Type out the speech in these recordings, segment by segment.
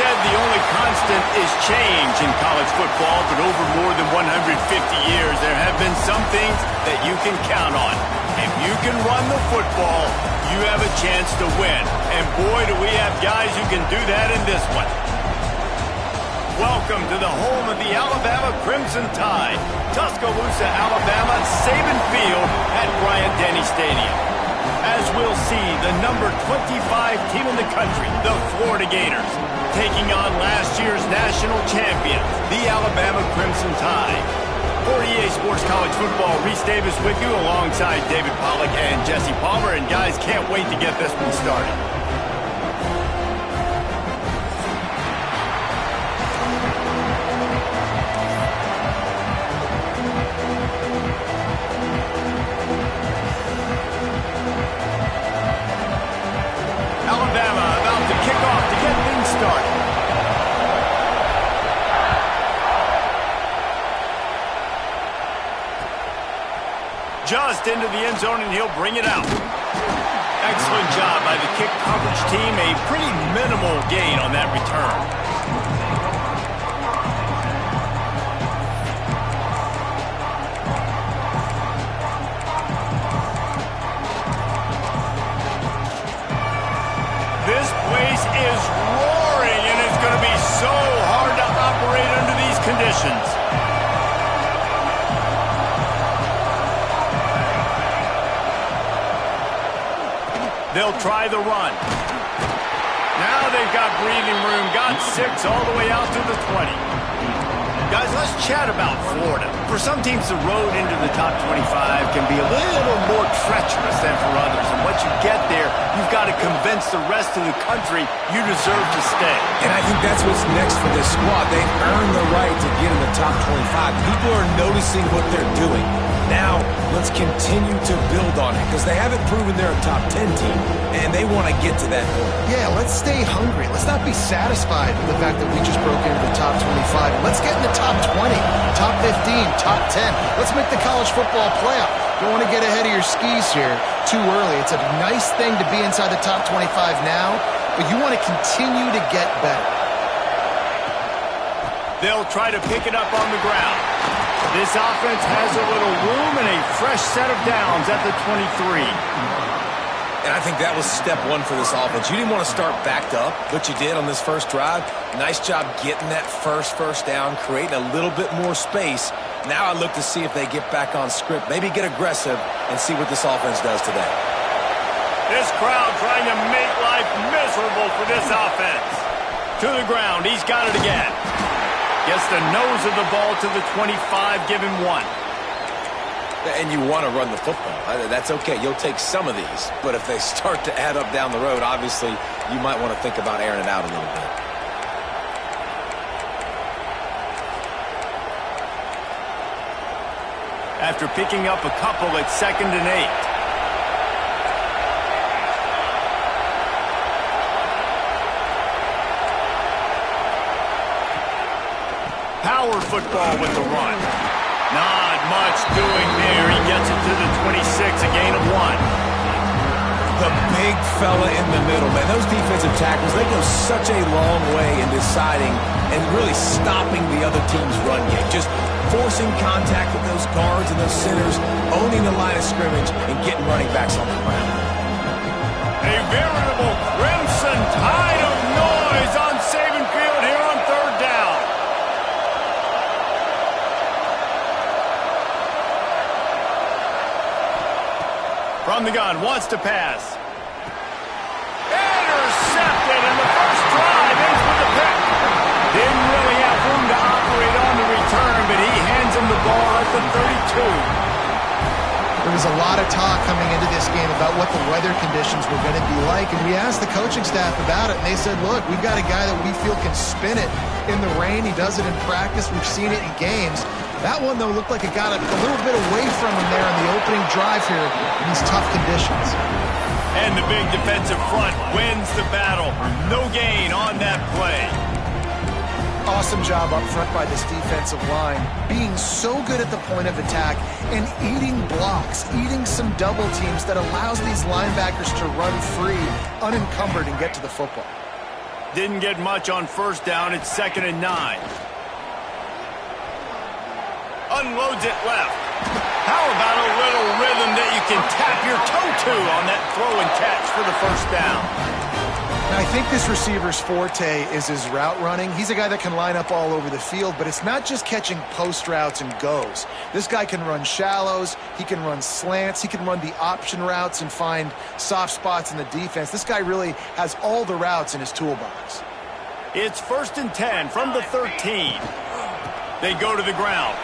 said the only constant is change in college football, but over more than 150 years, there have been some things that you can count on. If you can run the football, you have a chance to win. And boy, do we have guys who can do that in this one. Welcome to the home of the Alabama Crimson Tide, Tuscaloosa, Alabama, Saban Field at Bryant-Denny Stadium. As we'll see, the number 25 team in the country, the Florida Gators, taking on last year's national champions, the Alabama Crimson Tide. For EA Sports College Football, Reese Davis with you alongside David Pollack and Jesse Palmer. And guys, can't wait to get this one started. Alabama about to kick off to get things started. Just into the end zone, and he'll bring it out. Excellent job by the kick coverage team. A pretty minimal gain on that return. This place is roaring, and it's going to be so hard to operate under these conditions. They'll try the run. Now they've got breathing room. Got 6 all the way out to the 20. Guys, let's chat about Florida. For some teams, the road into the top 25 can be a little more treacherous than for others. And once you get there, you've got to convince the rest of the country you deserve to stay. And I think that's what's next for this squad. They've earned the right to get in the top 25. People are noticing what they're doing. Now, let's continue to build on it because they haven't proven they're a top 10 team, and they want to get to that point. Yeah, let's stay hungry. Let's not be satisfied with the fact that we just broke into the top 25. Let's get in the top 20, top 15, top 10. Let's make the college football playoff. Don't want to get ahead of your skis here too early. It's a nice thing to be inside the top 25 now, but you want to continue to get better. They'll try to pick it up on the ground. This offense has a little room and a fresh set of downs at the 23. And I think that was step one for this offense. You didn't want to start backed up, but you did on this first drive. Nice job getting that first down, creating a little bit more space. Now I look to see if they get back on script, maybe get aggressive and see what this offense does today. This crowd trying to make life miserable for this offense. To the ground, he's got it again. Gets the nose of the ball to the 25, give him 1. And you want to run the football. That's okay. You'll take some of these. But if they start to add up down the road, obviously, you might want to think about airing it out a little bit. After picking up a couple at 2nd and 8. Power football with the run. Not much doing there. He gets it to the 26, a gain of 1. The big fella in the middle, man. Those defensive tackles, they go such a long way in deciding and really stopping the other team's run game. Just forcing contact with those guards and those centers, owning the line of scrimmage, and getting running backs on the ground. A veritable crimson tide of noise on Saban Field here on 3rd down. From the gun, wants to pass. Intercepted, and the first drive ends with a pick. Didn't really have room to operate on the return, but he hands him the ball at the 32. There was a lot of talk coming into this game about what the weather conditions were going to be like, and we asked the coaching staff about it, and they said, look, we've got a guy that we feel can spin it in the rain. He does it in practice. We've seen it in games. That one, though, looked like it got a little bit away from him there in the opening drive here in these tough conditions. And the big defensive front wins the battle. No gain on that play. Awesome job up front by this defensive line, being so good at the point of attack and eating blocks, eating some double teams that allows these linebackers to run free, unencumbered, and get to the football. Didn't get much on first down. It's 2nd and 9. Unloads it left. How about a little rhythm that you can tap your toe to on that throw and catch for the first down? I think this receiver's forte is his route running. He's a guy that can line up all over the field, but it's not just catching post routes and goes. This guy can run shallows, he can run slants, he can run the option routes and find soft spots in the defense. This guy really has all the routes in his toolbox. It's 1st and 10 from the 13. They go to the ground.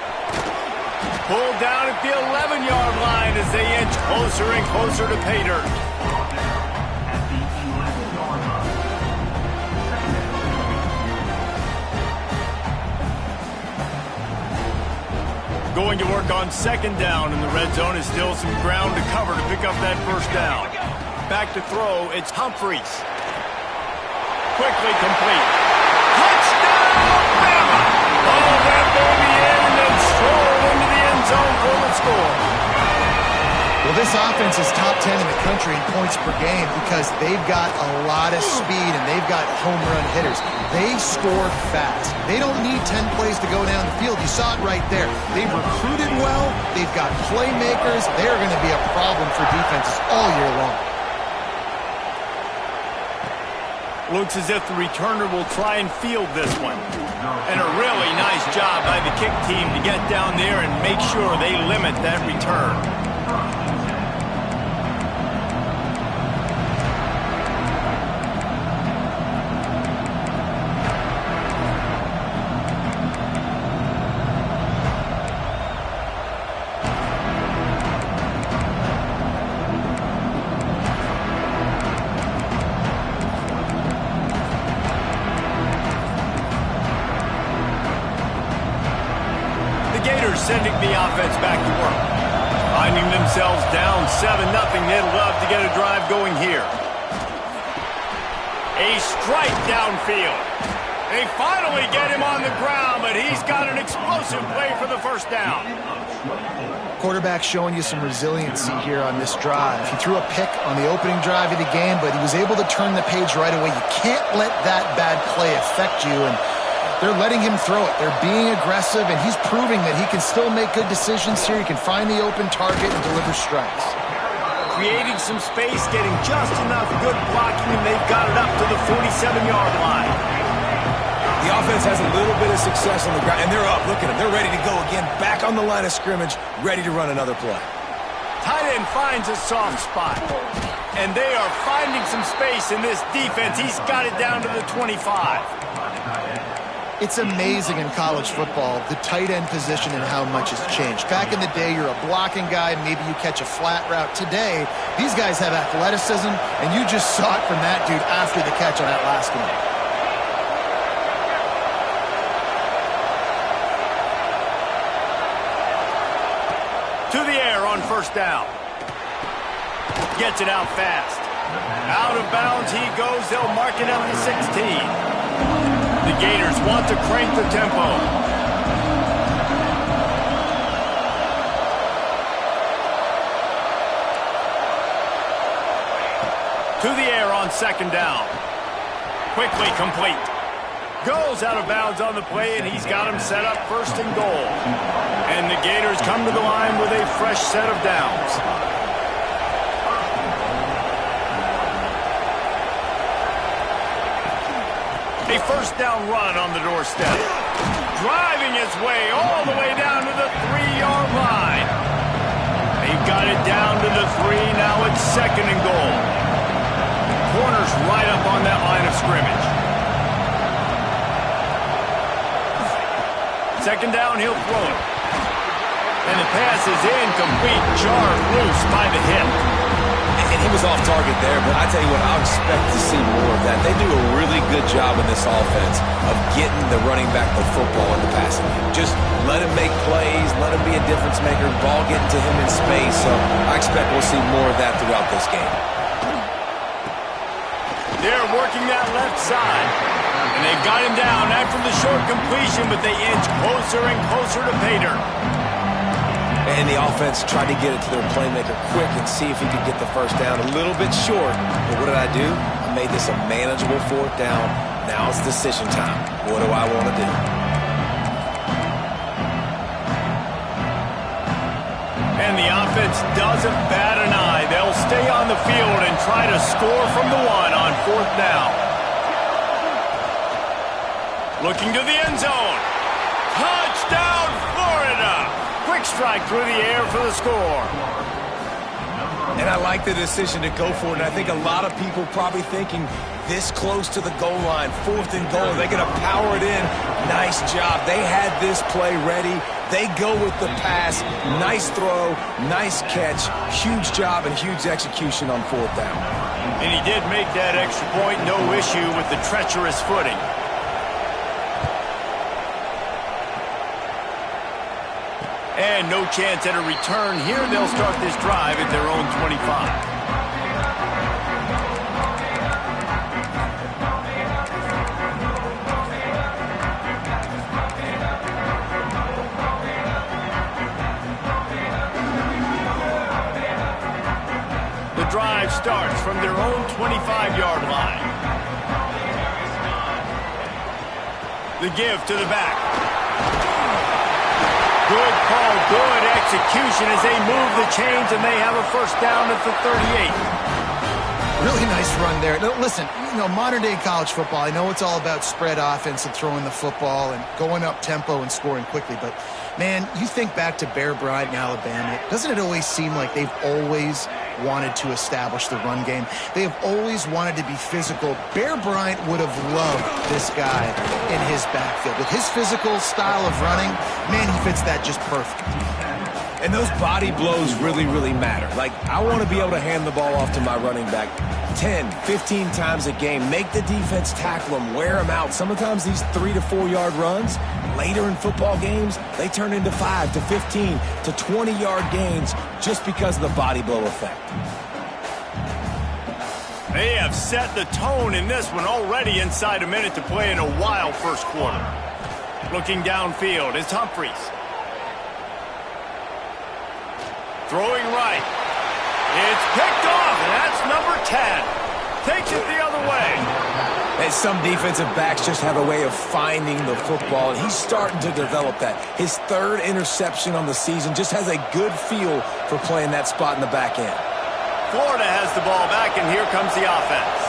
Pulled down at the 11-yard line as they inch closer and closer to pay dirt. Going to work on 2nd down in the red zone is still some ground to cover to pick up that first down. Back to throw, it's Humphries. Quickly complete. Touchdown, Bama! Oh, that baby in and then strolled into the end zone for the score. Well, this offense is top 10 in the country in points per game because they've got a lot of speed and they've got home run hitters. They score fast. They don't need 10 plays to go down the field. You saw it right there. They've recruited well. They've got playmakers. They're going to be a problem for defenses all year long. Looks as if the returner will try and field this one. And a really nice job by the kick team to get down there and make sure they limit that return. Sending the offense back to work. Finding themselves down 7-0. They'd love to get a drive going here. A strike downfield. They finally get him on the ground, but he's got an explosive play for the first down. Quarterback showing you some resiliency here on this drive. He threw a pick on the opening drive of the game, but he was able to turn the page right away. You can't let that bad play affect you, and they're letting him throw it. They're being aggressive, and he's proving that he can still make good decisions here. He can find the open target and deliver strikes. Creating some space, getting just enough good blocking, and they've got it up to the 47-yard line. The offense has a little bit of success on the ground, and they're up. Look at them. They're ready to go again, back on the line of scrimmage, ready to run another play. Tight end finds a soft spot, and they are finding some space in this defense. He's got it down to the 25. It's amazing in college football, the tight end position and how much has changed. Back in the day, you're a blocking guy, maybe you catch a flat route. Today, these guys have athleticism, and you just saw it from that dude after the catch on that last one. To the air on first down. Gets it out fast. Out of bounds he goes. They'll mark it up to 16. The Gators want to crank the tempo. To the air on 2nd down. Quickly complete. Goes out of bounds on the play, and he's got him set up 1st and goal. And the Gators come to the line with a fresh set of downs. A first down run on the doorstep. Driving his way all the way down to the 3-yard line. They've got it down to the 3. Now it's 2nd and goal. Corner's right up on that line of scrimmage. 2nd down, he'll throw it. And the pass is incomplete. Jarred loose by the hip. And he was off target there, but I tell you what, I'll expect to see more of that. They do a really good job in this offense of getting the running back the football in the passing game. Just let him make plays, let him be a difference maker, ball getting to him in space. So I expect we'll see more of that throughout this game. They're working that left side. And they've got him down after the short completion, but they inch closer and closer to pay dirt. And the offense tried to get it to their playmaker quick and see if he could get the first down. A little bit short, but what did I do? I made this a manageable 4th down, Now it's decision time. What do I want to do? And the offense doesn't bat an eye. They'll stay on the field and try to score from the 1 on 4th down. Looking to the end zone. Touchdown, Florida! Quick strike through the air for the score. And I like the decision to go for it. And I think a lot of people probably thinking this close to the goal line, 4th and goal, they're going to power it in. Nice job. They had this play ready. They go with the pass. Nice throw, nice catch. Huge job and huge execution on 4th down. And he did make that extra point. No issue with the treacherous footing. And no chance at a return here. They'll start this drive at their own 25. The drive starts from their own 25-yard line. The give to the back. Good call, good execution as they move the chains, and they have a 1st down at the 38. Really nice run there. Now, listen, modern-day college football, I know it's all about spread offense and throwing the football and going up tempo and scoring quickly, but, man, you think back to Bear Bryant in Alabama, doesn't it always seem like they've always wanted to establish the run game? They have always wanted to be physical. Bear Bryant would have loved this guy in his backfield. With his physical style of running, man, he fits that just perfect. And those body blows really, really matter. Like, I want to be able to hand the ball off to my running back 10, 15 times a game. Make the defense tackle them, wear them out. Sometimes these 3 to 4 yard runs, later in football games, they turn into 5 to 15 to 20-yard gains just because of the body blow effect. They have set the tone in this one already inside a minute to play in a wild 1st quarter. Looking downfield is Humphries. Throwing right. It's picked off, and that's number 10. Takes it the other way. And some defensive backs just have a way of finding the football, and he's starting to develop that. His 3rd interception on the season, just has a good feel for playing that spot in the back end. Florida has the ball back, and here comes the offense.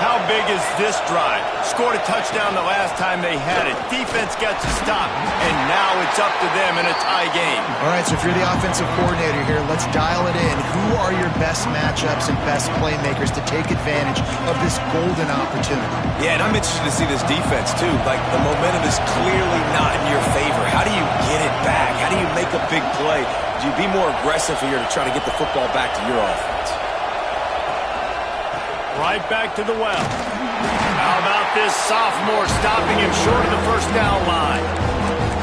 How big is this drive? Scored a touchdown the last time they had it. Defense gets a stop, and now it's up to them in a tie game. All right, so if you're the offensive coordinator here, let's dial it in. Who are your best matchups and best playmakers to take advantage of this golden opportunity? Yeah, and I'm interested to see this defense, too. Like, the momentum is clearly not in your favor. How do you get it back? How do you make a big play? Do you be more aggressive here to try to get the football back to your offense? Right back to the well. How about this sophomore stopping him short of the 1st down line?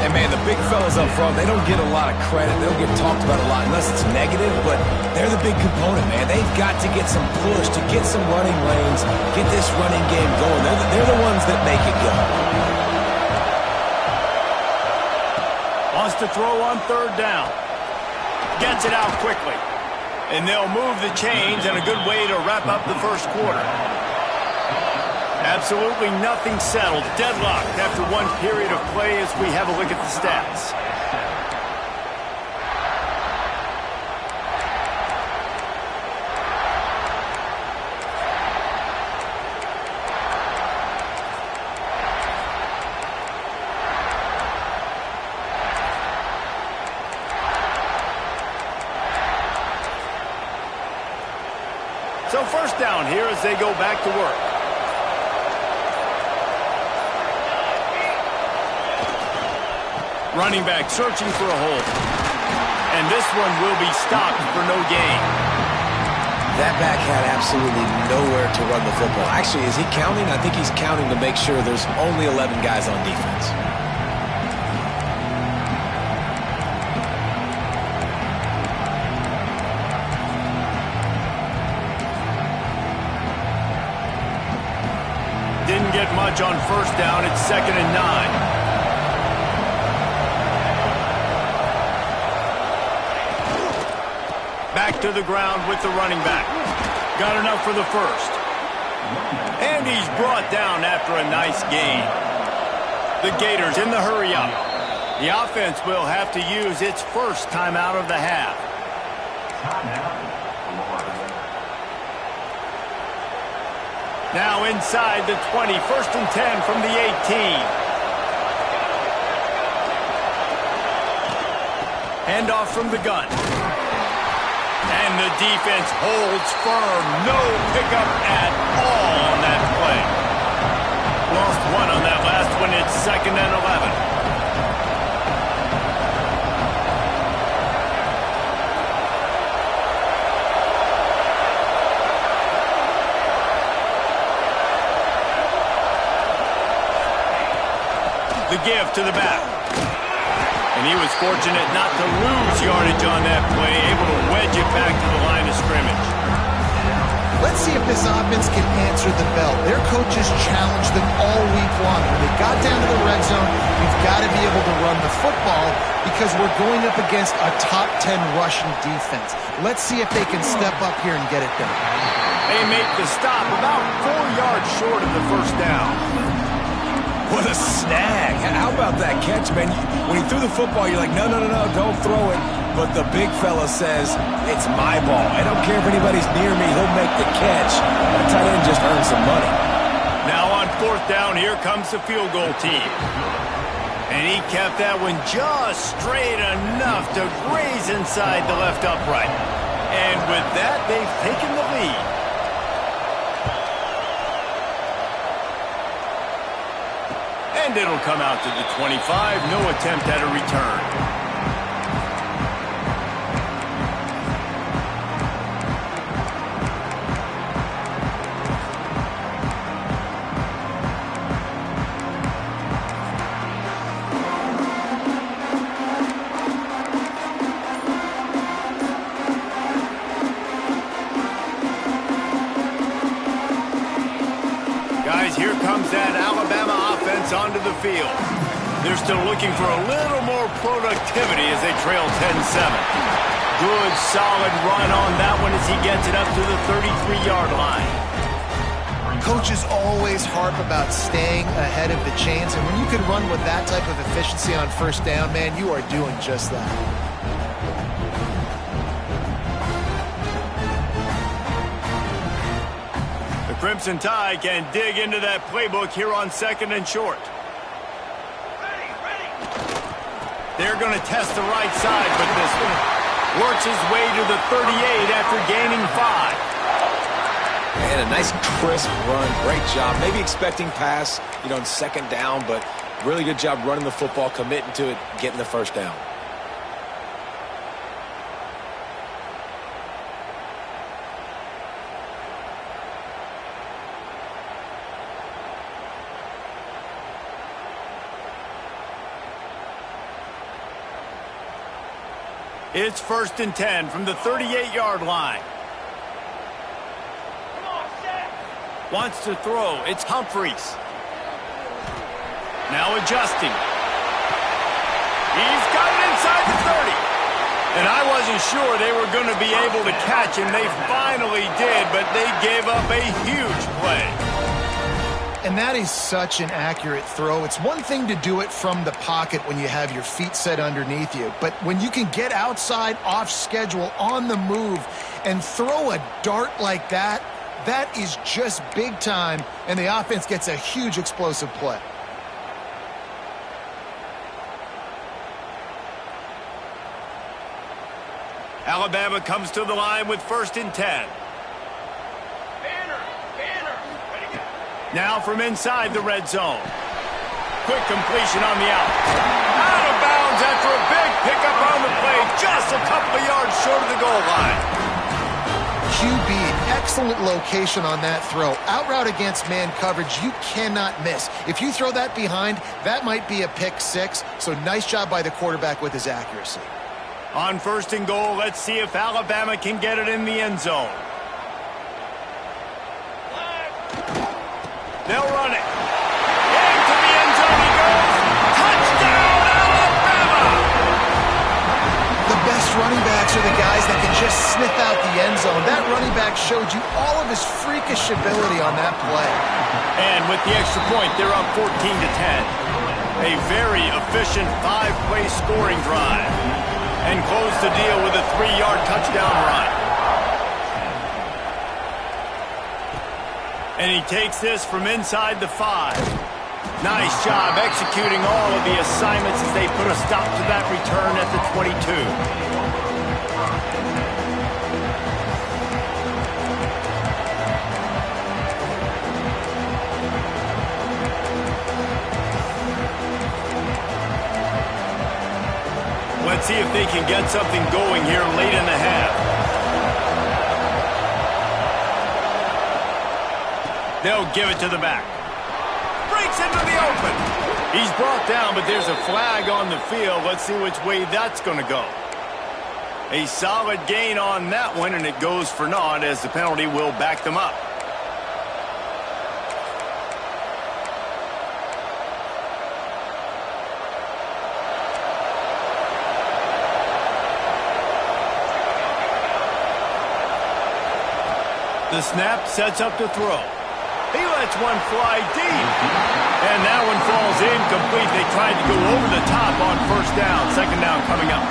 And, man, the big fellas up front, they don't get a lot of credit. They don't get talked about a lot unless it's negative, but they're the big component, man. They've got to get some push, to get some running lanes, get this running game going. They're the ones that make it go. Wants to throw on 3rd down. Gets it out quickly. And they'll move the chains, and a good way to wrap up the 1st quarter. Absolutely nothing settled. Deadlocked after one period of play as we have a look at the stats. So 1st down here as they go back to work. Running back searching for a hole. And this one will be stopped for no gain. That back had absolutely nowhere to run the football. Actually, is he counting? I think he's counting to make sure there's only 11 guys on defense. Didn't get much on 1st down. It's 2nd and 9. Back to the ground with the running back. Got enough for the 1st. And he's brought down after a nice gain. The Gators in the hurry up. The offense will have to use its first timeout of the half. Now inside the 20, 1st and 10 from the 18. Handoff from the gun. And the defense holds firm. No pickup at all on that play. Lost one on that last one. It's 2nd and 11. The give to the back. And he was fortunate not to lose yardage on that play, able to wedge it back to the line of scrimmage. Let's see if this offense can answer the bell. Their coaches challenged them all week long. When they got down to the red zone, we've got to be able to run the football because we're going up against a top 10 rushing defense. Let's see if they can step up here and get it done. They make the stop about 4 yards short of the first down. What a snag. How about that catch, man? When he threw the football, you're like, no, don't throw it. But the big fella says, it's my ball. I don't care if anybody's near me. He'll make the catch. That tight end just earned some money. Now on 4th down, here comes the field goal team. And he kept that one just straight enough to graze inside the left upright. And with that, they've taken the lead. And it'll come out to the 25. No attempt at a return. Guys, here comes that Alabama offense onto the field. They're still looking for a little more productivity as they trail 10-7. Good, solid run on that one as he gets it up to the 33-yard line. Coaches always harp about staying ahead of the chains, and when you can run with that type of efficiency on 1st down, man, you are doing just that. Crimson Tide can dig into that playbook here on 2nd and short. They're going to test the right side with this one. Works his way to the 38 after gaining 5. And a nice crisp run. Great job. Maybe expecting pass, on 2nd down, but really good job running the football, committing to it, getting the 1st down. It's 1st and 10 from the 38-yard line. Wants to throw. It's Humphreys. Now adjusting. He's got it inside the 30. And I wasn't sure they were going to be able to catch him. They finally did, but they gave up a huge play. And that is such an accurate throw. It's one thing to do it from the pocket when you have your feet set underneath you, but when you can get outside, off schedule, on the move, and throw a dart like that, that is just big time, and the offense gets a huge explosive play. Alabama comes to the line with 1st and 10. Now from inside the red zone. Quick completion on the out. Out of bounds after a big pickup on the play, just a couple of yards short of the goal line. QB, excellent location on that throw. Out route against man coverage, you cannot miss. If you throw that behind, that might be a pick 6. So nice job by the quarterback with his accuracy. On 1st and goal, let's see if Alabama can get it in the end zone. They'll run it. Into the end zone he goes. Touchdown, Alabama! The best running backs are the guys that can just sniff out the end zone. That running back showed you all of his freakish ability on that play. And with the extra point, they're up 14-10. A very efficient 5-play scoring drive. And close the deal with a 3-yard touchdown run. And he takes this from inside the 5. Nice job executing all of the assignments as they put a stop to that return at the 22. Let's see if they can get something going here late in the half. They'll give it to the back. Breaks into the open. He's brought down, but there's a flag on the field. Let's see which way that's going to go. A solid gain on that one, and it goes for naught as the penalty will back them up. The snap sets up the throw. He lets one fly deep. And that one falls incomplete. They tried to go over the top on first down. Second down coming up.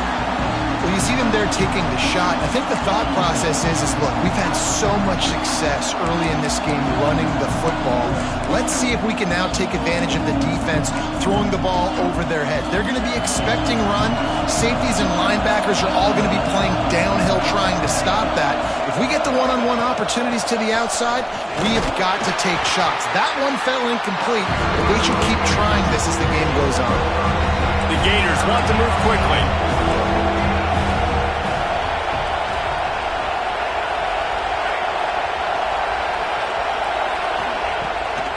Well, you see them there taking the shot. I think the thought process is look, we've had so much success early in this game running the football. Let's see if we can now take advantage of the defense throwing the ball over their head. They're going to be expecting run. Safeties and linebackers are all going to be playing downhill trying to stop that. If we get the one-on-one opportunities to the outside, we have got to take shots. That one fell incomplete, but they should keep trying this as the game goes on. The Gators want to move quickly.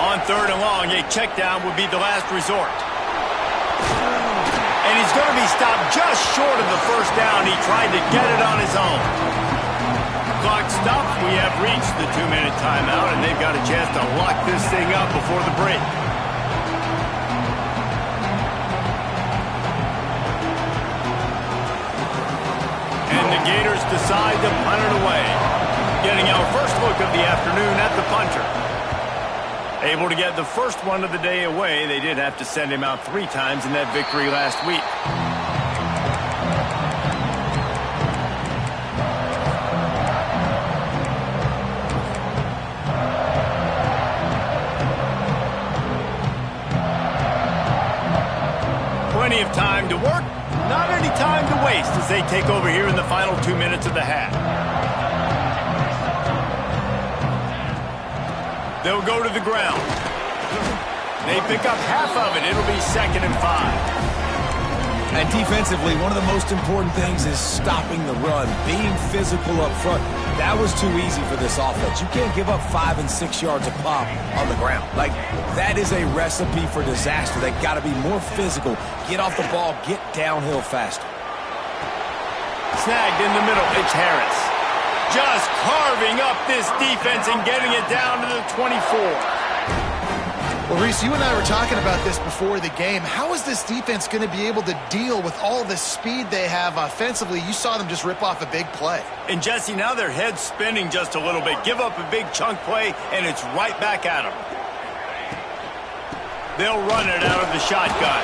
On third and long, a check down would be the last resort. And he's going to be stopped just short of the first down. He tried to get it on his own. Clock stops. We have reached the 2-minute timeout, and they've got a chance to lock this thing up before the break. And the Gators decide to punt it away. Getting our first look of the afternoon at the punter. Able to get the first one of the day away. They did have to send him out 3 times in that victory last week. Plenty of time to work, not any time to waste as they take over here in the final 2 minutes of the half. They'll go to the ground. They pick up half of it. It'll be 2nd and 5. And defensively, one of the most important things is stopping the run, being physical up front. That was too easy for this offense. You can't give up 5 and 6 yards a pop on the ground. Like, that is a recipe for disaster. They got to be more physical, get off the ball, get downhill faster. Snagged in the middle. It's Harris. Just carving up this defense and getting it down to the 24. Well, Reese, you and I were talking about this before the game. How is this defense going to be able to deal with all the speed they have offensively? You saw them just rip off a big play. And, Jesse, now their head's spinning just a little bit. Give up a big chunk play, and it's right back at them. They'll run it out of the shotgun.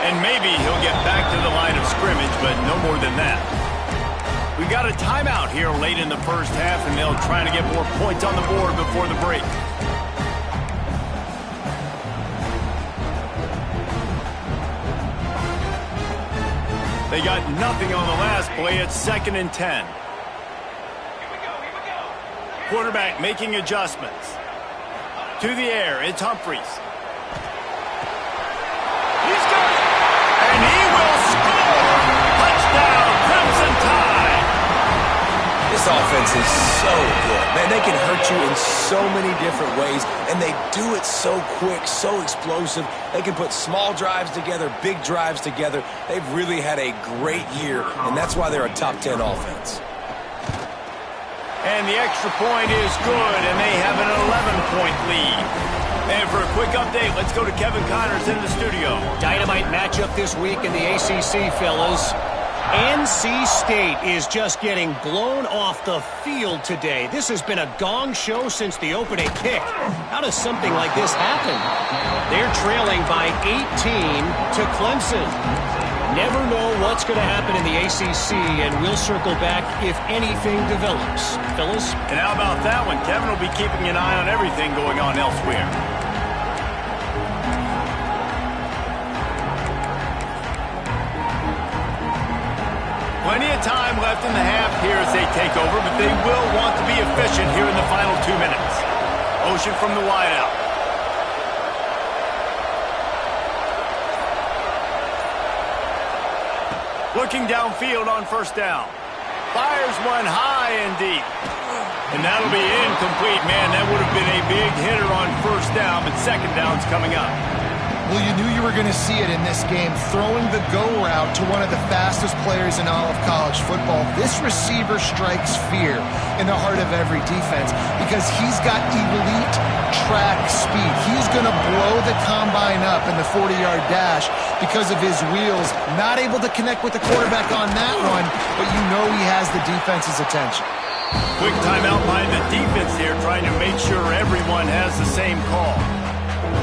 And maybe he'll get back to the line of scrimmage, but no more than that. We got a timeout here late in the first half, and they'll try to get more points on the board before the break. They got nothing on the last play. It's 2nd and 10. Quarterback making adjustments. To the air, it's Humphries. He's got it! And he will score! Touchdown, Crimson Tide! This offense is so good. Man, they can hurt you in so many different ways, and they do it so quick, so explosive. They can put small drives together, big drives together. They've really had a great year, and that's why they're a top 10 offense. And the extra point is good, and they have an 11-point lead. And for a quick update, let's go to Kevin Connors in the studio. Dynamite matchup this week in the ACC, fellas. NC State is just getting blown off the field today. This has been a gong show since the opening kick. How does something like this happen? They're trailing by 18 to Clemson. Never know what's going to happen in the ACC, and we'll circle back if anything develops. Fellas? And how about that one? Kevin will be keeping an eye on everything going on elsewhere. Plenty of time left in the half here as they take over, but they will want to be efficient here in the final 2 minutes. Motion from the wideout. Looking downfield on first down. Fires one high and deep. And that'll be incomplete. Man, that would have been a big hitter on first down, but second down's coming up. Well, you knew you were going to see it in this game, throwing the go route to one of the fastest players in all of college football. This receiver strikes fear in the heart of every defense because he's got elite track speed. He's going to blow the combine up in the 40-yard dash because of his wheels. Not able to connect with the quarterback on that one, but you know he has the defense's attention. Quick timeout by the defense here, trying to make sure everyone has the same call.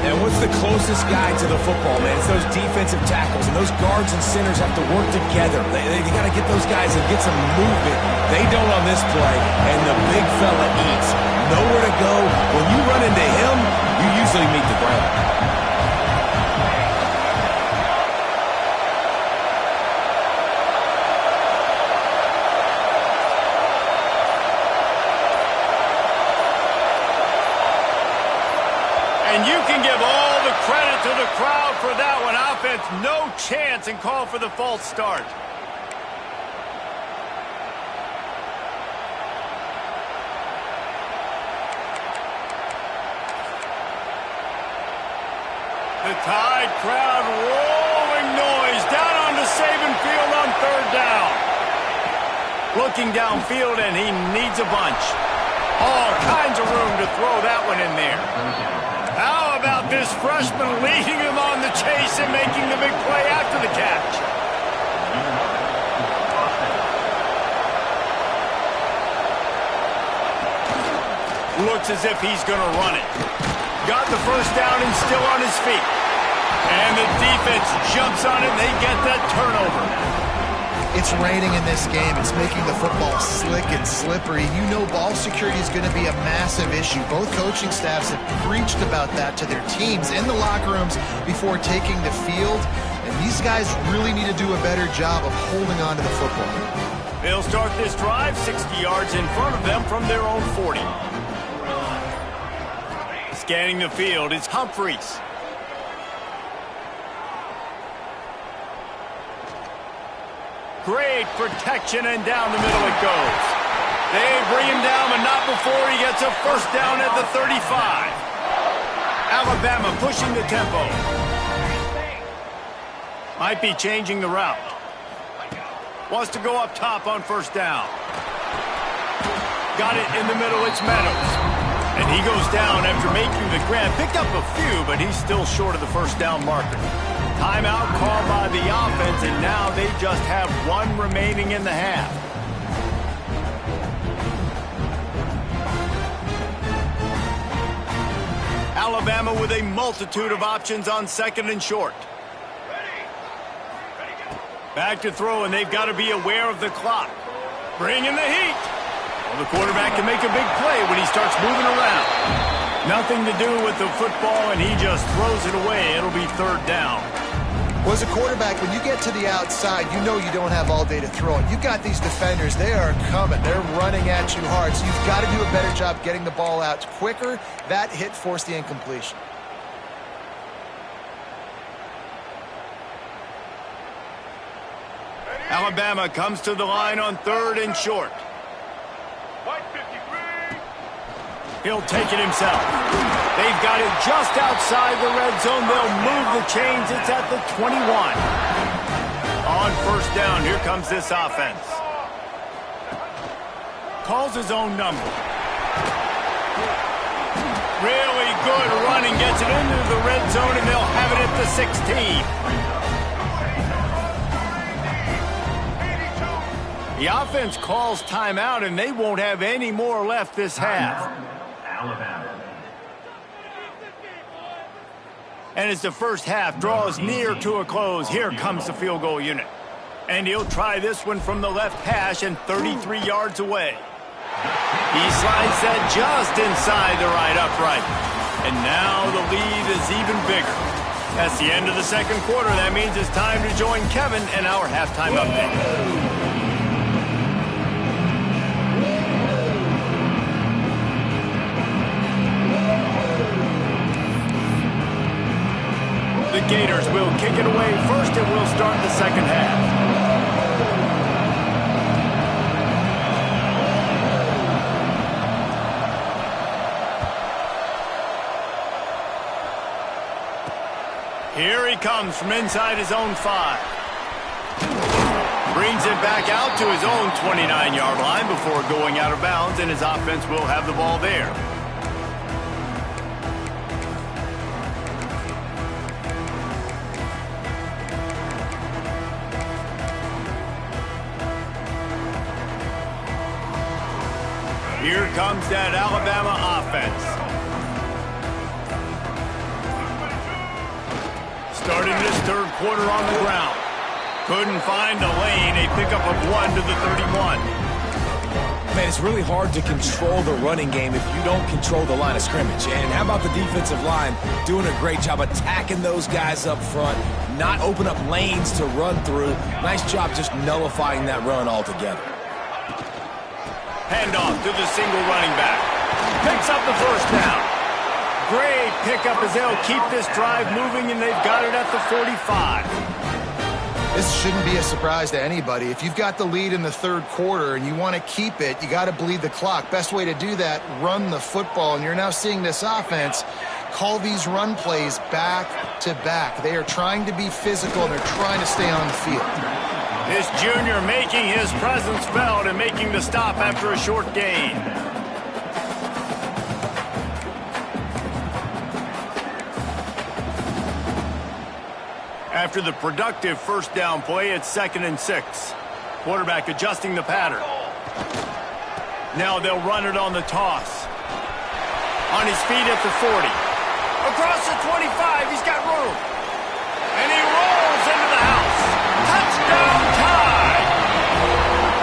And what's the closest guy to the football, man? It's those defensive tackles, and those guards and centers have to work together. They got to get those guys and get some movement. They don't on this play, and the big fella eats. Nowhere to go. When you run into him, you usually meet the ground. And you can give all the credit to the crowd for that one. Offense, no chance, and call for the false start. The Tide crowd rolling noise down onto Saban Field on third down. Looking downfield, and he needs a bunch. All kinds of room to throw that one in there. How about this freshman leading him on the chase and making the big play after the catch? Looks as if he's going to run it. Got the first down and still on his feet. And the defense jumps on it and they get that turnover. It's raining in this game. It's making the football slick and slippery. You know ball security is going to be a massive issue. Both coaching staffs have preached about that to their teams in the locker rooms before taking the field. And these guys really need to do a better job of holding on to the football. They'll start this drive 60 yards in front of them from their own 40. Scanning the field is Humphreys. Great protection, and down the middle it goes. They bring him down, but not before he gets a first down at the 35. Alabama pushing the tempo. Might be changing the route. Wants to go up top on first down. Got it in the middle, it's Meadows. And he goes down after making the grab. Picked up a few, but he's still short of the first down marker. Timeout called by the offense, and now they just have one remaining in the half. Alabama with a multitude of options on second and short. Back to throw, and they've got to be aware of the clock. Bring in the heat. Well, the quarterback can make a big play when he starts moving around. Nothing to do with the football, and he just throws it away. It'll be third down. Well, as a quarterback, when you get to the outside, you know you don't have all day to throw it. You've got these defenders. They are coming. They're running at you hard. So you've got to do a better job getting the ball out quicker. That hit forced the incompletion. Alabama comes to the line on third and short. He'll take it himself. They've got it just outside the red zone. They'll move the chains. It's at the 21. On first down, here comes this offense. Calls his own number. Really good running. Gets it into the red zone, and they'll have it at the 16. The offense calls timeout, and they won't have any more left this half. And as the first half draws near to a close, here comes the field goal unit. And he'll try this one from the left hash and 33 yards away. He slides that just inside the right upright. And now the lead is even bigger. That's the end of the second quarter. That means it's time to join Kevin and our halftime update. The Gators will kick it away first, and we'll start the second half. Here he comes from inside his own 5. Brings it back out to his own 29-yard line before going out of bounds, and his offense will have the ball there. Here comes that Alabama offense. Starting this third quarter on the ground. Couldn't find a lane. A pickup of 1 to the 31. Man, it's really hard to control the running game if you don't control the line of scrimmage. And how about the defensive line doing a great job attacking those guys up front, not open up lanes to run through. Nice job just nullifying that run altogether. Handoff to the single running back. Picks up the first down. Great pickup as they'll keep this drive moving, and they've got it at the 45. This shouldn't be a surprise to anybody. If you've got the lead in the third quarter and you want to keep it, you got to bleed the clock. Best way to do that, run the football. And you're now seeing this offense call these run plays back to back. They are trying to be physical, and they're trying to stay on the field. This junior making his presence felt and making the stop after a short gain. After the productive first down play, it's 2nd and 6. Quarterback adjusting the pattern. Now they'll run it on the toss. On his feet at the 40. Across the 25, he's got room. And he rolls into the house. Touchdown tie!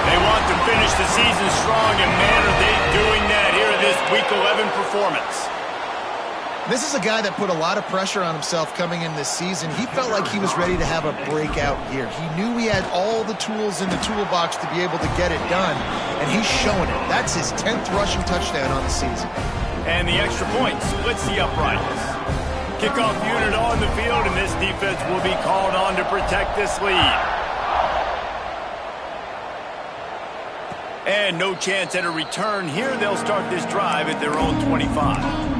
They want to finish the season strong, and man, are they doing that here in this Week 11 performance. This is a guy that put a lot of pressure on himself coming in this season. He felt like he was ready to have a breakout year. He knew he had all the tools in the toolbox to be able to get it done, and he's showing it. That's his 10th rushing touchdown on the season. And the extra point splits the uprights. Kickoff unit on the field, and this defense will be called on to protect this lead. And no chance at a return here. They'll start this drive at their own 25.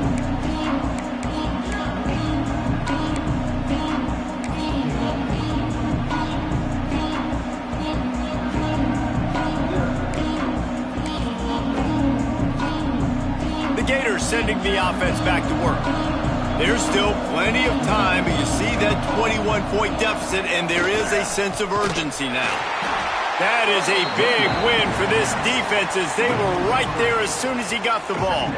Gators sending the offense back to work. There's still plenty of time, but you see that 21-point deficit, and there is a sense of urgency now. That is a big win for this defense, as they were right there as soon as he got the ball.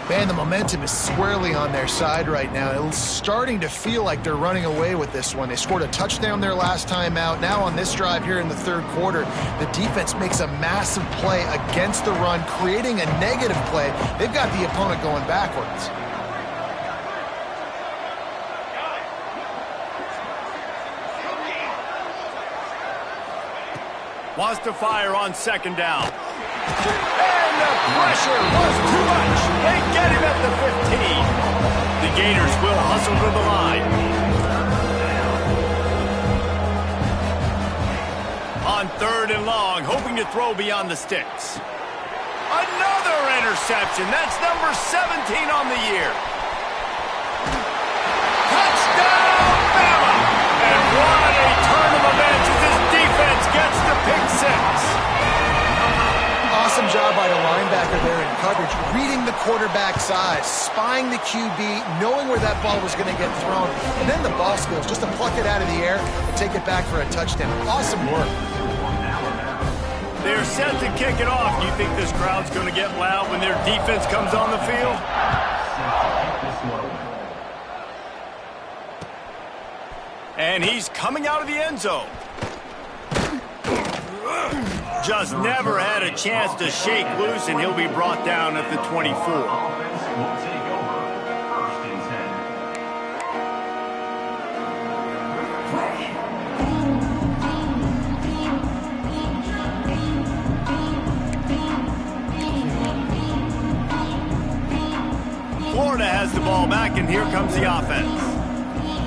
Man, the momentum is squarely on their side right now. It's starting to feel like they're running away with this one. They scored a touchdown their last time out. Now on this drive here in the third quarter, the defense makes a massive play against the run, creating a negative play. They've got the opponent going backwards. Wants to fire on 2nd down. And the pressure was too much. They get him at the 15. The Gators will hustle to the line. On 3rd and long, hoping to throw beyond the sticks. Another interception. That's number 17 on the year. Touchdown, Bama! And what a turn of events as this defense gets the pick 6. Awesome job by the linebacker there in coverage, reading the quarterback's eyes, spying the QB, knowing where that ball was going to get thrown, and then the ball skills just to pluck it out of the air and take it back for a touchdown. Awesome work. They're set to kick it off. Do you think this crowd's going to get loud when their defense comes on the field? And he's coming out of the end zone. Just never had a chance to shake loose, and he'll be brought down at the 24. Florida has the ball back, and here comes the offense.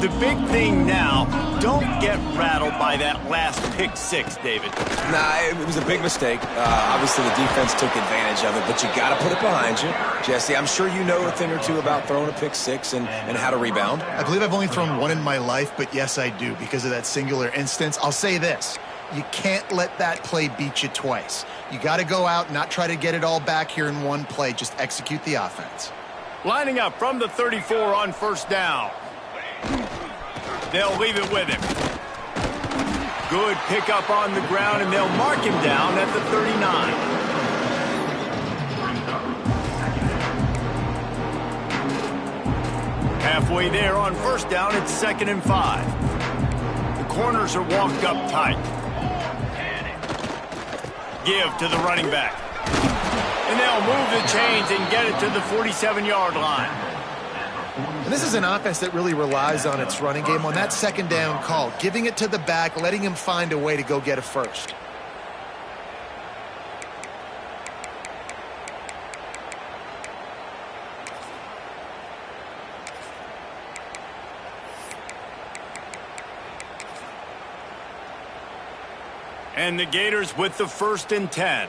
The big thing now, don't get rattled by that last pick six, David. Nah, it was a big mistake. Obviously, the defense took advantage of it, but you got to put it behind you. Jesse, I'm sure you know a thing or two about throwing a pick six and how to rebound. I believe I've only thrown one in my life, but yes, I do because of that singular instance. I'll say this. You can't let that play beat you twice. You got to go out and not try to get it all back here in one play. Just execute the offense. Lining up from the 34 on first down. They'll leave it with him. Good pickup on the ground, and they'll mark him down at the 39. Halfway there on first down, it's 2nd and 5. The corners are walked up tight. Give to the running back. And they'll move the chains and get it to the 47-yard line. And this is an offense that really relies on its running game on that 2nd down call, giving it to the back, letting him find a way to go get a first. And the Gators with the 1st and 10.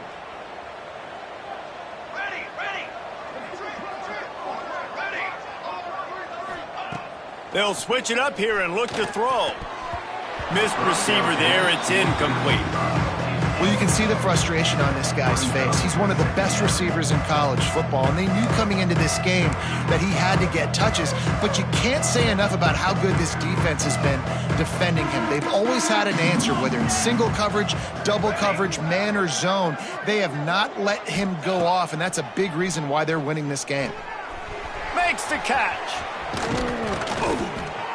They'll switch it up here and look to throw. Missed receiver there. It's incomplete. Well, you can see the frustration on this guy's face. He's one of the best receivers in college football, and they knew coming into this game that he had to get touches, but you can't say enough about how good this defense has been defending him. They've always had an answer, whether it's single coverage, double coverage, man or zone. They have not let him go off, and that's a big reason why they're winning this game. Makes the catch.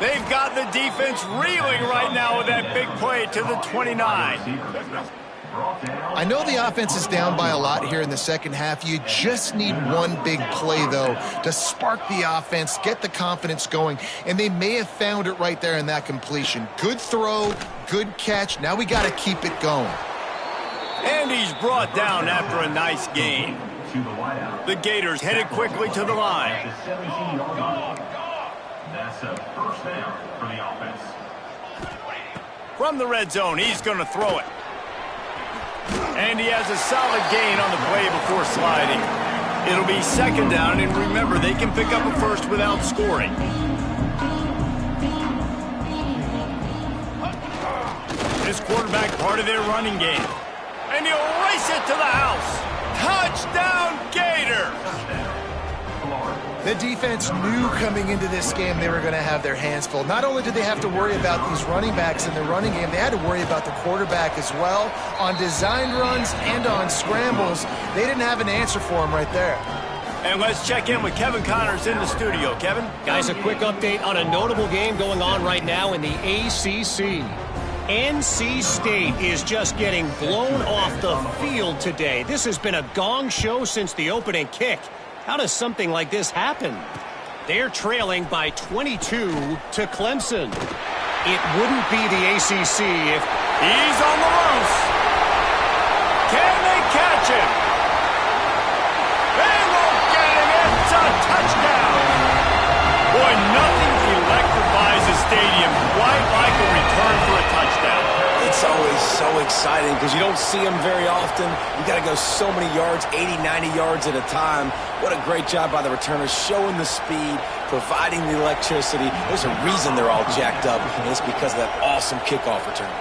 They've got the defense reeling right now with that big play to the 29. I know the offense is down by a lot here in the second half. You just need one big play, though, to spark the offense, get the confidence going, and they may have found it right there in that completion. Good throw, good catch. Now we got to keep it going. And he's brought down after a nice game. The Gators headed quickly to the line. That's a first down for the offense. From the red zone, he's going to throw it. And he has a solid gain on the play before sliding. It'll be 2nd down, and remember, they can pick up a first without scoring. This quarterback part of their running game. And he'll race it to the house. Touchdown, Gator! The defense knew coming into this game they were going to have their hands full. Not only did they have to worry about these running backs in the running game, they had to worry about the quarterback as well. On designed runs and on scrambles, they didn't have an answer for him right there. And let's check in with Kevin Connors in the studio. Kevin? Guys, a quick update on a notable game going on right now in the ACC. NC State is just getting blown off the field today. This has been a gong show since the opening kick. How does something like this happen? They're trailing by 22 to Clemson. It wouldn't be the ACC if... He's on the loose. Can they catch him? They won't get him. It's a touchdown. Boy, nothing electrifies a stadium quite like a return for a touchdown. It's always so exciting because you don't see them very often. You got to go so many yards, 80, 90 yards at a time. What a great job by the returners, showing the speed, providing the electricity. There's a reason they're all jacked up, and it's because of that awesome kickoff return.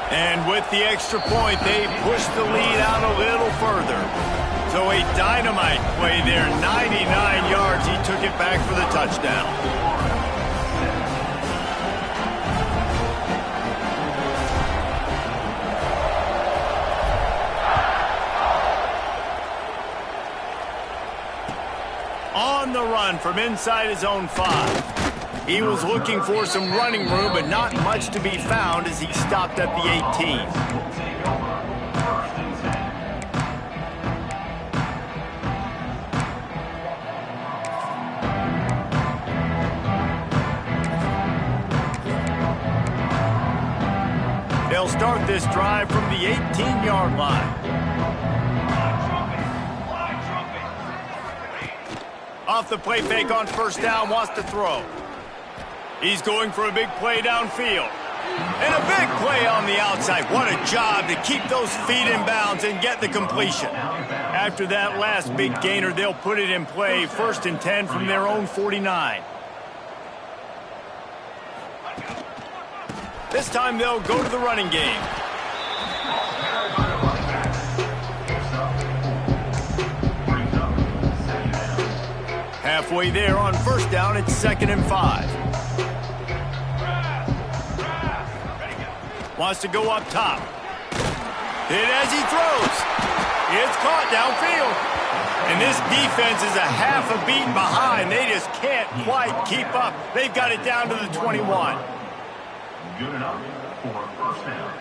And with the extra point, they push the lead out a little further. So a dynamite play there, 99 yards. He took it back for the touchdown. on the run from inside his own 5. He was looking for some running room, but not much to be found as he stopped at the 18. They'll start this drive from the 18-yard line. Off the play fake on first down, wants to throw. He's going for a big play downfield. And a big play on the outside. What a job to keep those feet in bounds and get the completion. After that last big gainer, they'll put it in play 1st and 10 from their own 49. This time they'll go to the running game. Halfway there on first down, it's 2nd and 5. Wants to go up top. Hit as he throws. It's caught downfield. And this defense is a half a beat behind. They just can't quite keep up. They've got it down to the 21. Good enough for a first down.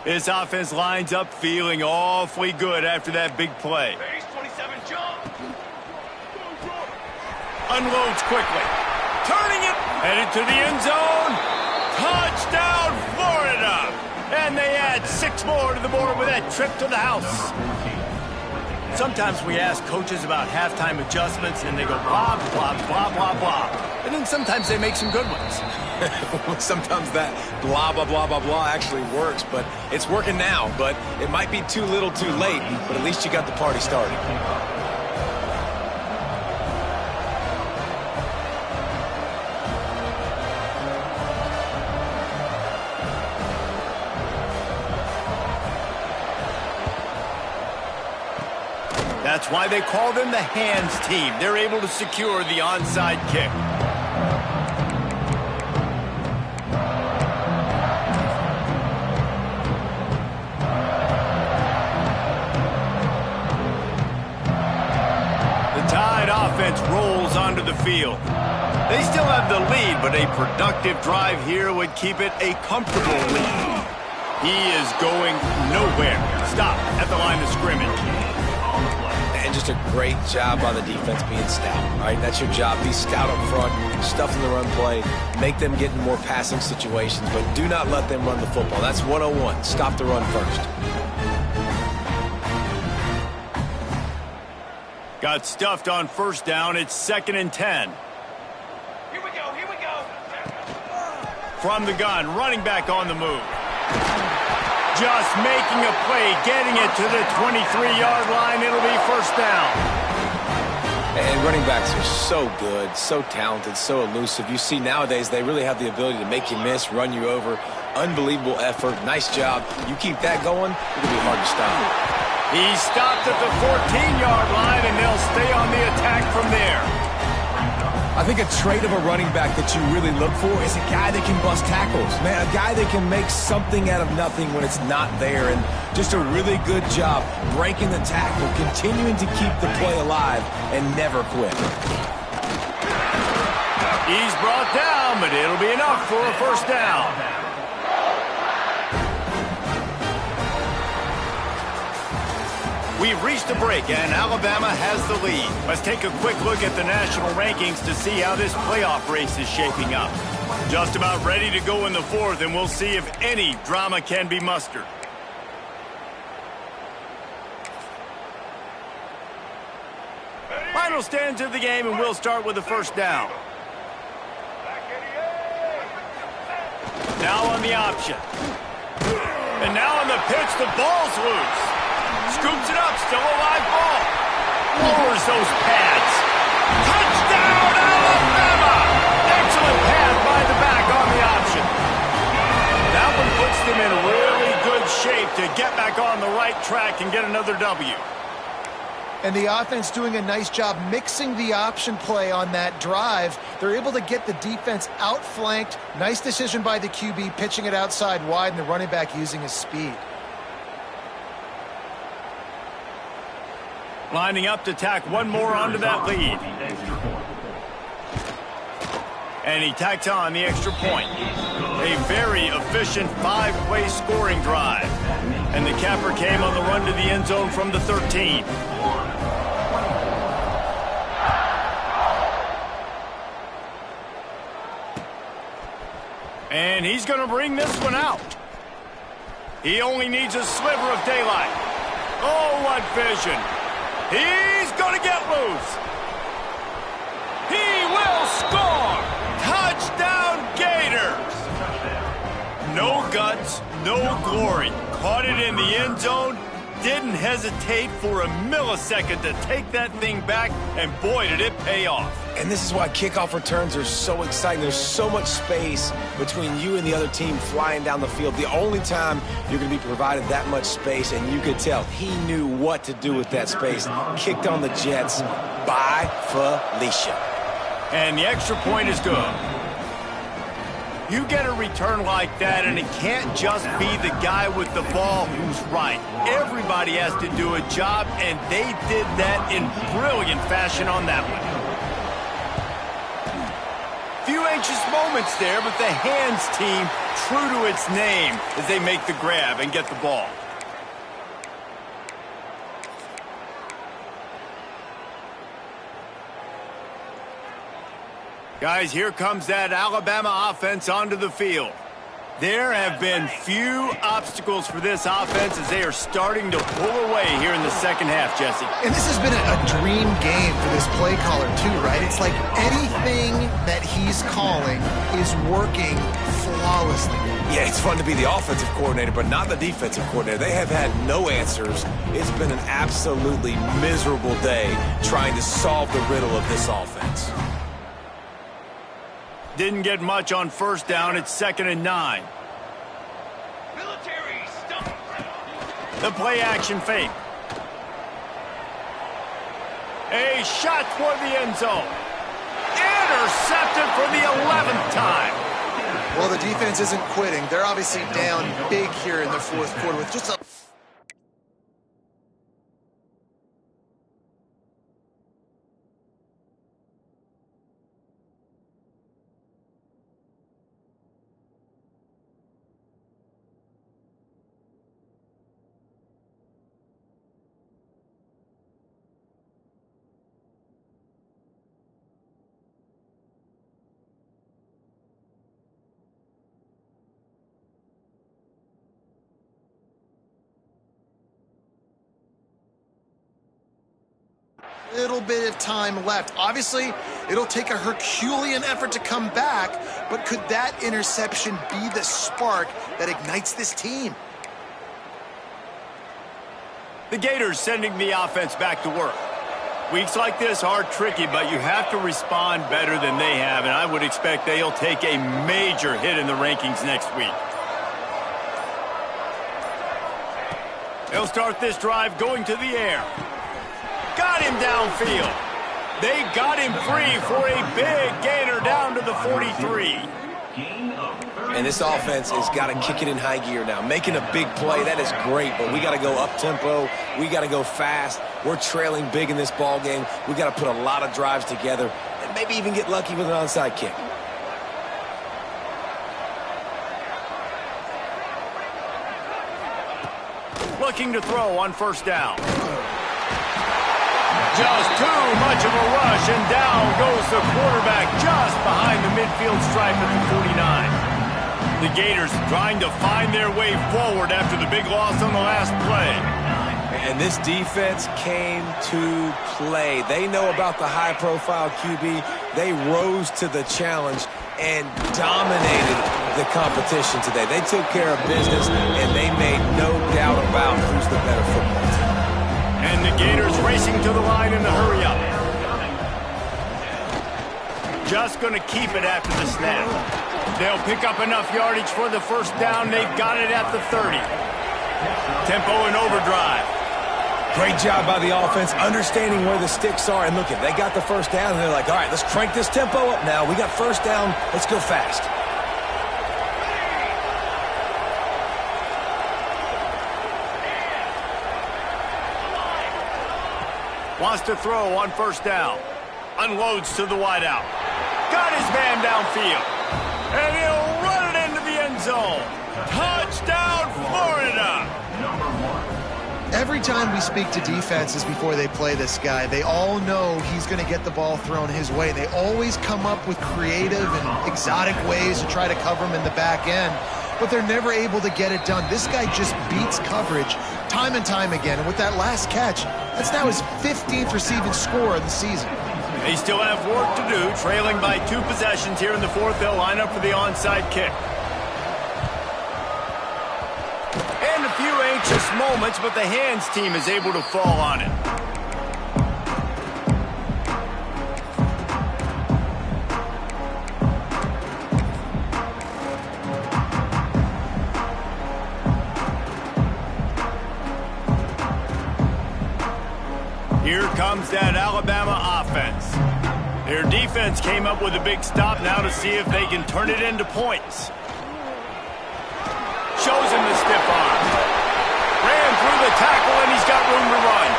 This offense lines up feeling awfully good after that big play. Unloads quickly. Turning it. Headed to the end zone. Touchdown, Florida. And they add 6 more to the board with that trip to the house. Sometimes we ask coaches about halftime adjustments, and they go blah, blah, blah, blah, blah. And then sometimes they make some good ones. Sometimes that blah, blah, blah, blah, blah actually works, but it's working now. But it might be too little too late, but at least you got the party started. That's why they call them the hands team. They're able to secure the onside kick. The Tide offense rolls onto the field. They still have the lead, but a productive drive here would keep it a comfortable lead. He is going nowhere. Stop at the line of scrimmage. And just a great job by the defense being stout, right? That's your job. Be stout up front, stuff in the run play, make them get in more passing situations, but do not let them run the football. That's 101. Stop the run first. Got stuffed on first down. It's 2nd and 10. Here we go, here we go. From the gun, running back on the move. Just making a play, getting it to the 23-yard line. It'll be first down. And running backs are so good, so talented, so elusive. You see nowadays they really have the ability to make you miss, run you over. Unbelievable effort. Nice job. You keep that going, it'll be hard to stop. He stopped at the 14-yard line, and they'll stay on the attack from there. I think a trait of a running back that you really look for is a guy that can bust tackles. Man, a guy that can make something out of nothing when it's not there. And just a really good job breaking the tackle, continuing to keep the play alive, and never quit. He's brought down, but it'll be enough for a first down. We've reached a break, and Alabama has the lead. Let's take a quick look at the national rankings to see how this playoff race is shaping up. Just about ready to go in the 4th, and we'll see if any drama can be mustered. Final stands of the game, and we'll start with the first down. Now on the option. And now on the pitch, the ball's loose. Scoops it up, still a live ball. Lowers those pads. Touchdown, Alabama! Excellent pass by the back on the option. That one puts them in really good shape to get back on the right track and get another W. And the offense doing a nice job mixing the option play on that drive. They're able to get the defense outflanked. Nice decision by the QB, pitching it outside wide, and the running back using his speed. Lining up to tack one more onto that lead. And he tacks on the extra point. A very efficient 5-play scoring drive. And the capper came on the run to the end zone from the 13. And he's going to bring this one out. He only needs a sliver of daylight. Oh, what vision. He's going to get loose. He will score. Touchdown, Gators. No guts, no glory. Caught it in the end zone. Didn't hesitate for a millisecond to take that thing back, and boy, did it pay off. And this is why kickoff returns are so exciting. There's so much space between you and the other team flying down the field. The only time you're going to be provided that much space, and you could tell he knew what to do with that space. Kicked on the Jets by Felicia. And the extra point is good. You get a return like that, and it can't just be the guy with the ball who's right. Everybody has to do a job, and they did that in brilliant fashion on that one. Few anxious moments there, but the hands team true to its name as they make the grab and get the ball. Guys, here comes that Alabama offense onto the field. There have been few obstacles for this offense as they are starting to pull away here in the second half, Jesse. And this has been a dream game for this play caller too, right? It's like anything that he's calling is working flawlessly. Yeah, it's fun to be the offensive coordinator, but not the defensive coordinator. They have had no answers. It's been an absolutely miserable day trying to solve the riddle of this offense. Didn't get much on first down. It's 2nd and 9. Military stuff. The play action fake. A shot for the end zone. Intercepted for the 11th time. Well, the defense isn't quitting. They're obviously down big here in the fourth quarter with just a... little bit of time left. Obviously, it'll take a Herculean effort to come back, but could that interception be the spark that ignites this team? The Gators sending the offense back to work. Weeks like this are tricky, but you have to respond better than they have, and I would expect they'll take a major hit in the rankings next week. They'll start this drive going to the air. Got him downfield. They got him free for a big gainer down to the 43. And this offense has got to kick it in high gear now. Making a big play, that is great, but we got to go up-tempo. We got to go fast. We're trailing big in this ball game. We got to put a lot of drives together and maybe even get lucky with an onside kick. Looking to throw on first down. Just too much of a rush, and down goes the quarterback just behind the midfield stripe at the 49. The Gators trying to find their way forward after the big loss on the last play. And this defense came to play. They know about the high-profile QB. They rose to the challenge and dominated the competition today. They took care of business, and they made no doubt about who's the better football team. And the Gators racing to the line in the hurry-up. Just going to keep it after the snap. They'll pick up enough yardage for the first down. They've got it at the 30. Tempo and overdrive. Great job by the offense, understanding where the sticks are. And look, if they got the first down, and they're like, all right, let's crank this tempo up now. We got first down. Let's go fast. Wants to throw on first down. Unloads to the wideout. Got his man downfield. And he'll run it into the end zone. Touchdown, Florida! Every time we speak to defenses before they play this guy, they all know he's going to get the ball thrown his way. They always come up with creative and exotic ways to try to cover him in the back end, but they're never able to get it done. This guy just beats coverage time and time again, and with that last catch, that's now his 15th receiving score of the season. They still have work to do, trailing by 2 possessions here in the fourth. They'll line up for the onside kick. And a few anxious moments, but the hands team is able to fall on it. Here comes that Alabama offense. Their defense came up with a big stop now to see if they can turn it into points. Shows him the stiff arm. Ran through the tackle, and he's got room to run.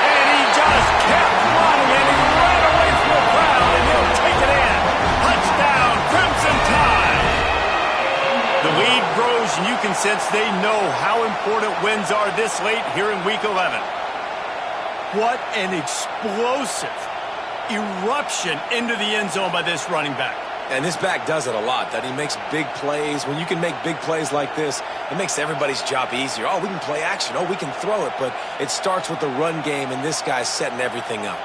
And he just kept running, and he ran away from the crowd, and he'll take it in. Touchdown, Crimson Tide! The lead grows, and you can sense they know how important wins are this late here in Week 11. What an explosive eruption into the end zone by this running back. And this back does it a lot, that he makes big plays. When you can make big plays like this, it makes everybody's job easier. Oh, we can play action. Oh, we can throw it. But it starts with the run game, and this guy's setting everything up.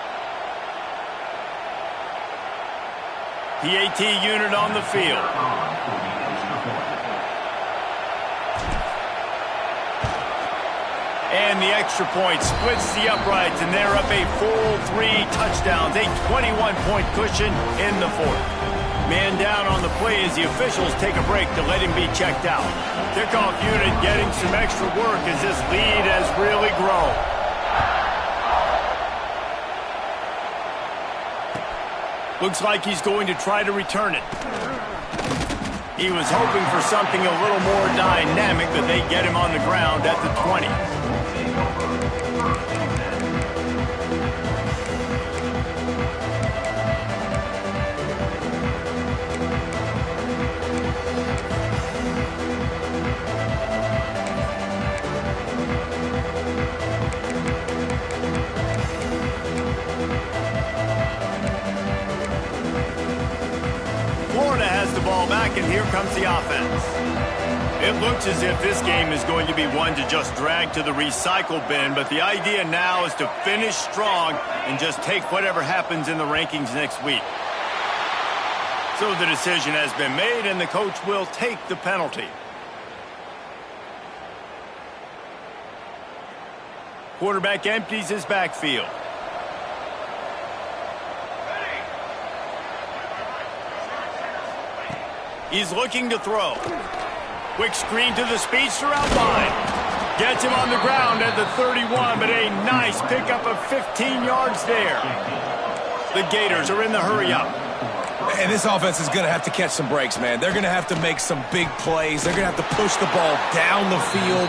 PAT unit on the field. And the extra point splits the uprights, and they're up a full 3 touchdowns, a 21-point cushion in the fourth. Man down on the play as the officials take a break to let him be checked out. Kickoff unit getting some extra work as this lead has really grown. Looks like he's going to try to return it. He was hoping for something a little more dynamic, but they get him on the ground at the 20. Florida has the ball back, and here comes the offense. It looks as if this game is going to be one to just drag to the recycle bin, but the idea now is to finish strong and just take whatever happens in the rankings next week. So the decision has been made, and the coach will take the penalty. Quarterback empties his backfield. He's looking to throw. Quick screen to the speedster out wide. Gets him on the ground at the 31, but a nice pickup of 15 yards there. The Gators are in the hurry-up. And this offense is going to have to catch some breaks, man. They're going to have to make some big plays. They're going to have to push the ball down the field,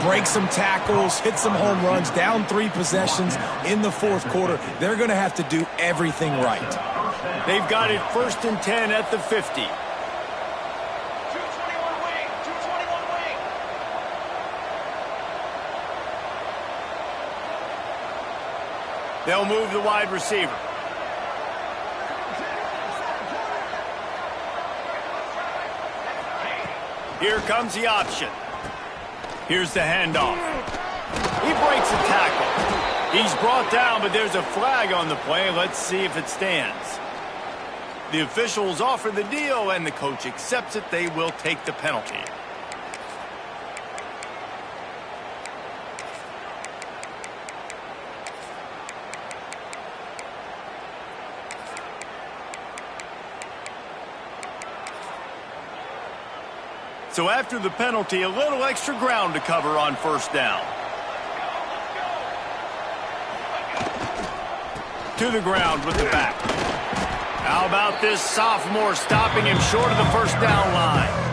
break some tackles, hit some home runs, down 3 possessions in the fourth quarter. They're going to have to do everything right. They've got it 1st and 10 at the 50. They'll move the wide receiver. Here comes the option. Here's the handoff. He breaks a tackle. He's brought down, but there's a flag on the play. Let's see if it stands. The officials offer the deal, and the coach accepts it. They will take the penalty. So after the penalty, a little extra ground to cover on first down. To the ground with the back. How about this sophomore stopping him short of the first down line?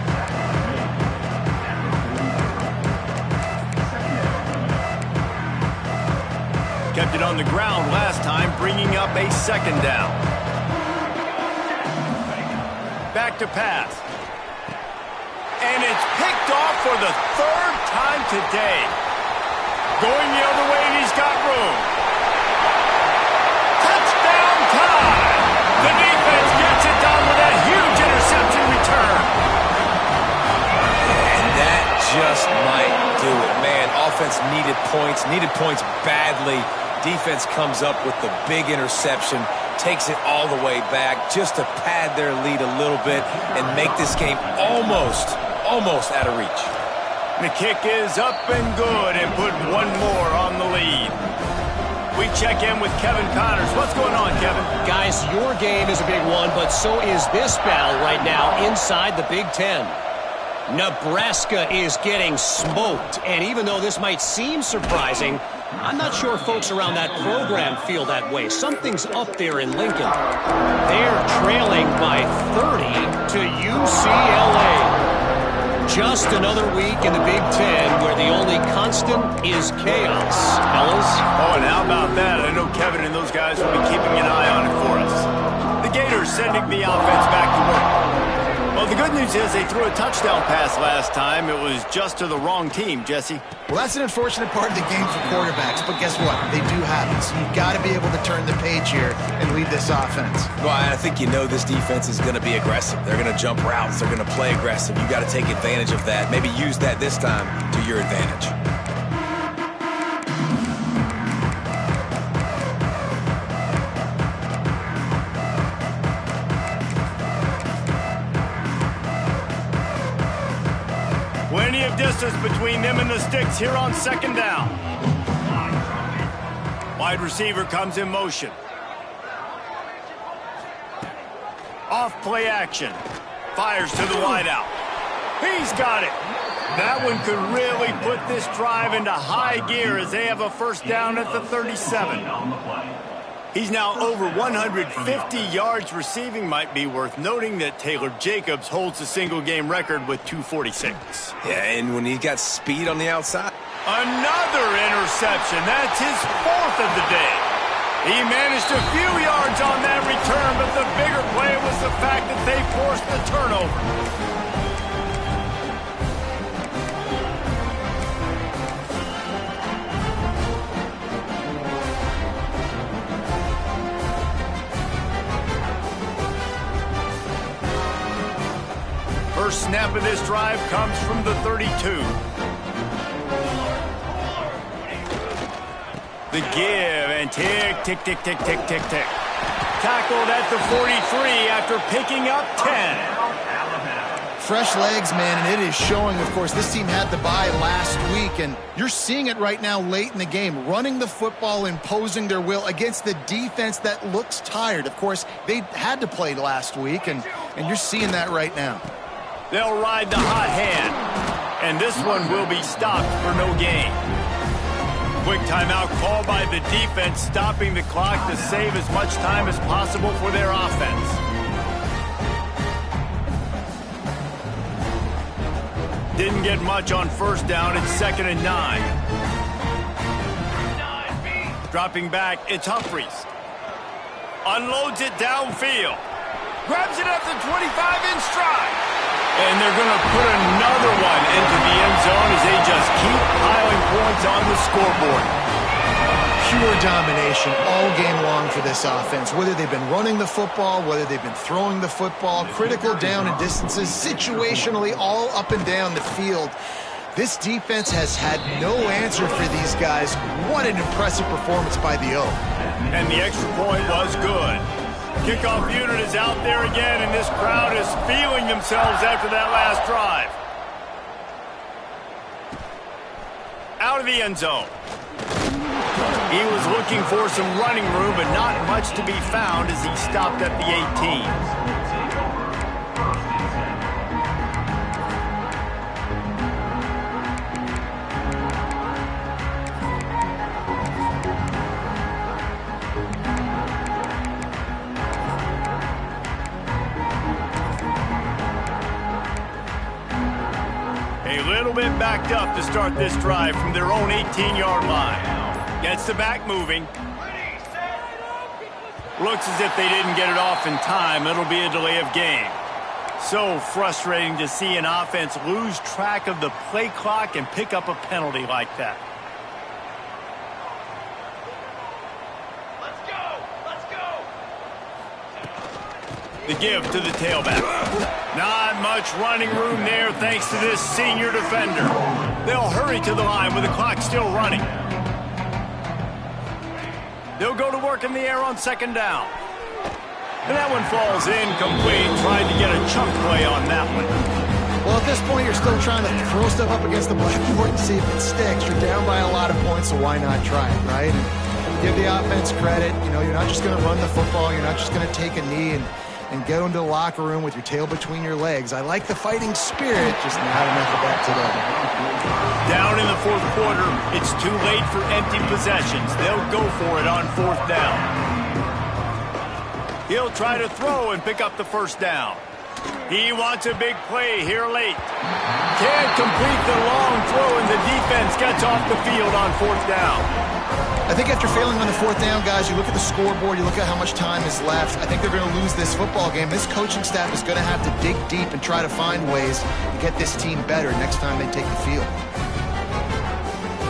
Kept it on the ground last time, bringing up a second down. Back to pass. And it's picked off for the third time today. Going the other way, and he's got room. Touchdown time! The defense gets it done with a huge interception return. And that just might do it. Man, offense needed points badly. Defense comes up with the big interception, takes it all the way back just to pad their lead a little bit and make this game almost out of reach. The kick is up and good and put one more on the lead. We check in with Kevin Connors. What's going on, Kevin? Guys, your game is a big one, but so is this battle right now inside the Big Ten. Nebraska is getting smoked, and even though this might seem surprising, I'm not sure folks around that program feel that way. Something's up there in Lincoln. They're trailing by 30 to UCLA. Just another week in the Big Ten where the only constant is chaos, fellas. Oh, and how about that? I know Kevin and those guys will be keeping an eye on it for us. The Gators sending the offense back to work. Well, the good news is they threw a touchdown pass last time. It was just to the wrong team, Jesse. Well, that's an unfortunate part of the game for quarterbacks, but guess what? They do have it, so you've got to be able to turn the page here and lead this offense. Well, I think you know this defense is going to be aggressive. They're going to jump routes. They're going to play aggressive. You got to take advantage of that. Maybe use that this time to your advantage. Plenty of distance between them and the sticks here on second down. Wide receiver comes in motion. Off play action. Fires to the wideout. He's got it. That one could really put this drive into high gear as they have a first down at the 37. He's now over 150 yards receiving. Might be worth noting that Taylor Jacobs holds the single-game record with 246. Yeah, and when he's got speed on the outside. Another interception. That's his fourth of the day. He managed a few yards on that return, but the bigger play was the fact that they forced the turnover. First snap of this drive comes from the 32. The give and tick, tick, tick, tick, tick, tick, tick. Tackled at the 43 after picking up 10. Fresh legs, man, and it is showing, of course. This team had the bye last week, and you're seeing it right now late in the game. Running the football, imposing their will against the defense that looks tired. Of course, they had to play last week, and you're seeing that right now. They'll ride the hot hand, and this one will be stopped for no gain. Quick timeout call by the defense, stopping the clock to save as much time as possible for their offense. Didn't get much on first down. It's 2nd and 9. Dropping back, it's Humphries. Unloads it downfield. Grabs it at the 25 in stride. And they're going to put another one into the end zone as they just keep piling points on the scoreboard. Pure domination all game long for this offense. Whether they've been running the football, whether they've been throwing the football, critical down and distances, situationally all up and down the field. This defense has had no answer for these guys. What an impressive performance by the O. And the extra point was good. Kickoff unit is out there again, and this crowd is feeling themselves after that last drive. Out of the end zone. He was looking for some running room, but not much to be found as he stopped at the 18. A little bit backed up to start this drive from their own 18-yard line. Gets the back moving. Looks as if they didn't get it off in time. It'll be a delay of game. So frustrating to see an offense lose track of the play clock and pick up a penalty like that. Let's go! Let's go! The give to the tailback. Not much running room there thanks to this senior defender. They'll hurry to the line with the clock still running. They'll go to work in the air on second down. And that one falls incomplete. Tried to get a chunk play on that one. Well, at this point, you're still trying to throw stuff up against the blackboard and see if it sticks. You're down by a lot of points, so why not try it, right? And give the offense credit. You know, you're not just going to run the football. You're not just going to take a knee and go into the locker room with your tail between your legs. I like the fighting spirit, just not enough of that today. Down in the fourth quarter, it's too late for empty possessions. They'll go for it on fourth down. He'll try to throw and pick up the first down. He wants a big play here late. Can't complete the long throw, and the defense gets off the field on fourth down. I think after failing on the fourth down, guys, you look at the scoreboard, you look at how much time is left. I think they're going to lose this football game. This coaching staff is going to have to dig deep and try to find ways to get this team better next time they take the field.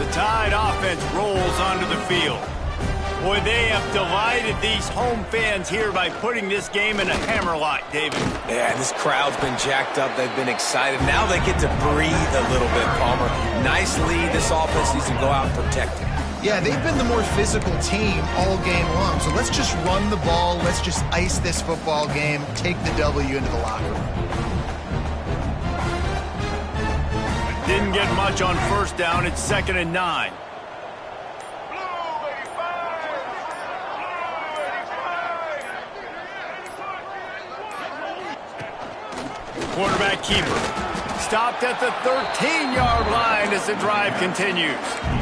The Tide offense rolls onto the field. Boy, they have delighted these home fans here by putting this game in a hammerlock, David. Yeah, this crowd's been jacked up. They've been excited. Now they get to breathe a little bit, Palmer. Nice lead. This offense needs to go out and protect it. Yeah, they've been the more physical team all game long. So let's just run the ball. Let's just ice this football game, take the W into the locker room. Didn't get much on first down. It's 2nd and 9. Quarterback keeper. Stopped at the 13-yard line as the drive continues.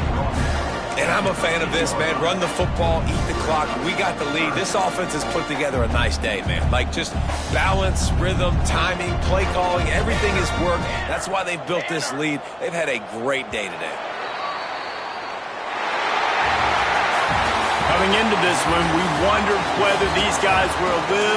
And I'm a fan of this, man. Run the football, eat the clock. We got the lead. This offense has put together a nice day, man. Like just balance, rhythm, timing, play calling, everything has worked. That's why they've built this lead. They've had a great day today. Coming into this one, we wondered whether these guys were a little